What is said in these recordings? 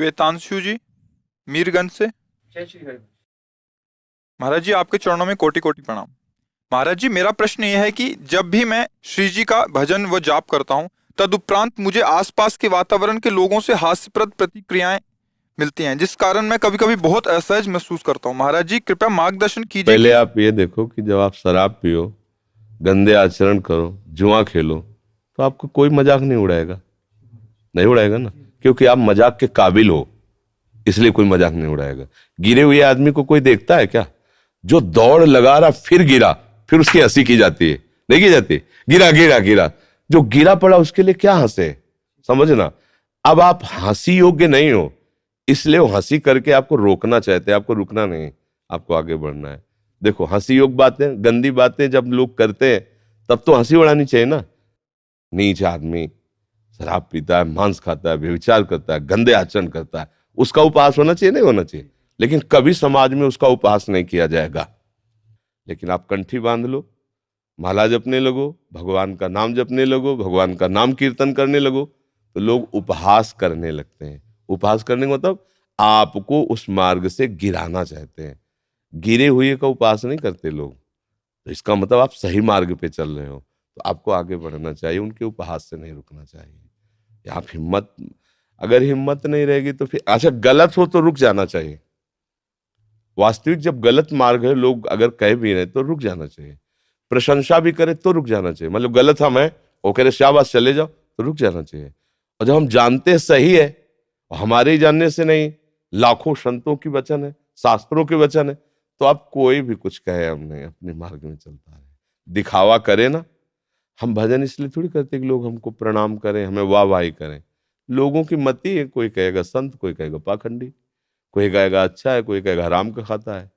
श्वेतांशु जी, मीरगंज से। जय श्री हरि। महाराज जी, आपके चरणों में कोटि कोटि प्रणाम। महाराज जी, मेरा प्रश्न यह है कि जब भी मैं श्री जी का भजन व जाप करता हूँ, तदुपरांत मुझे आसपास के वातावरण के लोगों से हास्यप्रद प्रतिक्रियाएं मिलती हैं, जिस कारण मैं कभी कभी बहुत असहज महसूस करता हूँ। महाराज जी, कृपया मार्गदर्शन कीजिए। पहले आप ये देखो कि जब आप शराब पियो, गंदे आचरण करो, जुआ खेलो, तो आपको कोई मजाक नहीं उड़ाएगा। नहीं उड़ाएगा ना, क्योंकि आप मजाक के काबिल हो, इसलिए कोई मजाक नहीं उड़ाएगा। गिरे हुए आदमी को कोई देखता है क्या? जो दौड़ लगा रहा फिर गिरा, फिर उसकी हंसी की जाती है, नहीं की जाती? गिरा गिरा गिरा, जो गिरा पड़ा उसके लिए क्या हंसे? समझना। अब आप हंसी योग्य नहीं हो, इसलिए वो हंसी करके आपको रोकना चाहते हैं, आपको रुकना नहीं, आपको आगे बढ़ना है। देखो, हंसी योग्य बातें, गंदी बातें जब लोग करते हैं तब तो हंसी उड़ानी चाहिए ना। नीच आदमी शराब पीता है, मांस खाता है, व्यभिचार करता है, गंदे आचरण करता है, उसका उपहास होना चाहिए? नहीं होना चाहिए। लेकिन कभी समाज में उसका उपहास नहीं किया जाएगा। लेकिन आप कंठी बांध लो, माला जपने लगो, भगवान का नाम जपने लगो, भगवान का नाम कीर्तन करने लगो, तो लोग उपहास करने लगते हैं। उपहास करने का मतलब आपको उस मार्ग से गिराना चाहते हैं। गिरे हुए का उपहास नहीं करते लोग, तो इसका मतलब आप सही मार्ग पे चल रहे हो, तो आपको आगे बढ़ना चाहिए, उनके उपहास से नहीं रुकना चाहिए। आप हिम्मत, अगर हिम्मत नहीं रहेगी तो फिर अच्छा, गलत हो तो रुक जाना चाहिए। वास्तविक जब गलत मार्ग है, लोग अगर कह भी रहे तो रुक जाना चाहिए। प्रशंसा भी करे तो रुक जाना चाहिए। मतलब गलत हम है, वो कह रहे शाबाश चले जाओ, तो रुक जाना चाहिए। और जब हम जानते सही है, हमारे ही जानने से नहीं, लाखों संतों की वचन है, शास्त्रों के वचन है, तो आप कोई भी कुछ कहे, हम नहीं, अपने मार्ग में चलता है। दिखावा करे ना, हम भजन इसलिए थोड़ी करते कि लोग हमको प्रणाम करें, हमें वाहवाही करें। लोगों की मति है, कोई कहेगा संत, कोई कहेगा पाखंडी, कोई कहेगा अच्छा है, कोई कहेगा हराम का खाता है।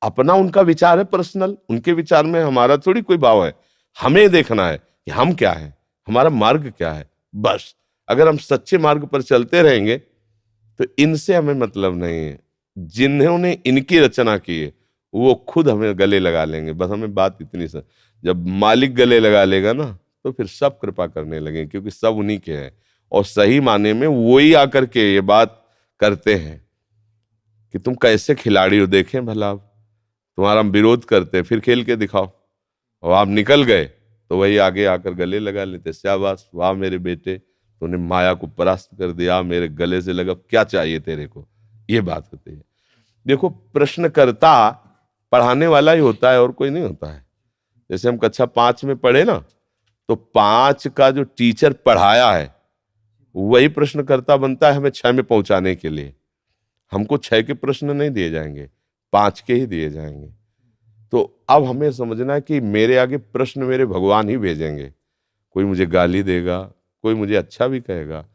अपना उनका विचार है पर्सनल, उनके विचार में हमारा थोड़ी कोई भाव है। हमें देखना है कि हम क्या है, हमारा मार्ग क्या है, बस। अगर हम सच्चे मार्ग पर चलते रहेंगे तो इनसे हमें मतलब नहीं है। जिन्होंने इनकी रचना की है वो खुद हमें गले लगा लेंगे। बस हमें बात इतनी सा, जब मालिक गले लगा लेगा ना, तो फिर सब कृपा करने लगे, क्योंकि सब उन्हीं के हैं। और सही माने में वो ही आकर के ये बात करते हैं कि तुम कैसे खिलाड़ी हो, देखें भला, आप तुम्हारा हम विरोध करते, फिर खेल के दिखाओ। और आप निकल गए तो वही आगे आकर गले लगा लेते, शाबाश, वाह मेरे बेटे, तूने माया को परास्त कर दिया, मेरे गले से लगा, क्या चाहिए तेरे को? ये बात होती है। देखो, प्रश्नकर्ता पढ़ाने वाला ही होता है और कोई नहीं होता है। जैसे हम कक्षा 5 में पढ़े ना, तो 5 का जो टीचर पढ़ाया है वही प्रश्नकर्ता बनता है हमें 6 में पहुंचाने के लिए। हमको 6 के प्रश्न नहीं दिए जाएंगे, 5 के ही दिए जाएंगे। तो अब हमें समझना है कि मेरे आगे प्रश्न मेरे भगवान ही भेजेंगे। कोई मुझे गाली देगा, कोई मुझे अच्छा भी कहेगा।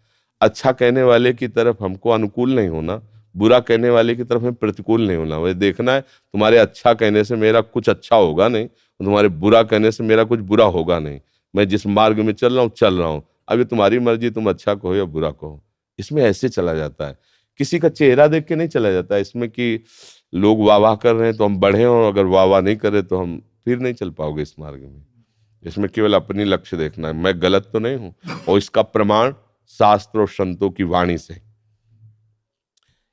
अच्छा कहने वाले की तरफ हमको अनुकूल नहीं होना, बुरा कहने वाले की तरफ हमें प्रतिकूल नहीं होना। वही देखना है, तुम्हारे अच्छा कहने से मेरा कुछ अच्छा होगा नहीं, तुम्हारे बुरा कहने से मेरा कुछ बुरा होगा नहीं। मैं जिस मार्ग में चल रहा हूँ, अभी तुम्हारी मर्जी, तुम अच्छा कहो या बुरा कहो। इसमें ऐसे चला जाता है, किसी का चेहरा देख के नहीं चला जाता है इसमें कि लोग वाह वाह कर रहे हैं तो हम बढ़े, और अगर वाह वाह नहीं करे तो हम फिर नहीं चल पाओगे इस मार्ग में। इसमें केवल अपनी लक्ष्य देखना है, मैं गलत तो नहीं हूं, और इसका प्रमाण शास्त्र और संतों की वाणी से।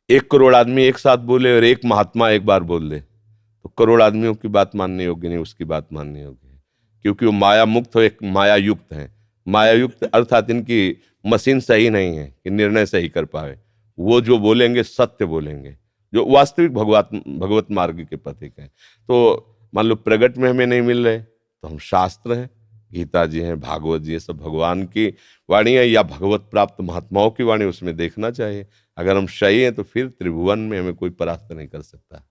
1 करोड़ आदमी एक साथ बोले और एक महात्मा एक बार बोल दे, तो करोड़ आदमियों की बात मानने योग्य नहीं, उसकी बात मानने योग्य है, क्योंकि वो माया मुक्त हो, एक माया युक्त है। माया युक्त अर्थात इनकी मशीन सही नहीं है कि निर्णय सही कर पाए। वो जो बोलेंगे सत्य बोलेंगे, जो वास्तविक भगवत मार्ग के पथिक हैं। तो मान लो प्रगट में हमें नहीं मिल रहे, तो हम शास्त्र हैं, गीता जी हैं, भागवत जी हैं, सब भगवान की वाणी है या भगवत प्राप्त महात्माओं की वाणी, उसमें देखना चाहिए। अगर हम सही हैं तो फिर त्रिभुवन में हमें कोई परास्त नहीं कर सकता।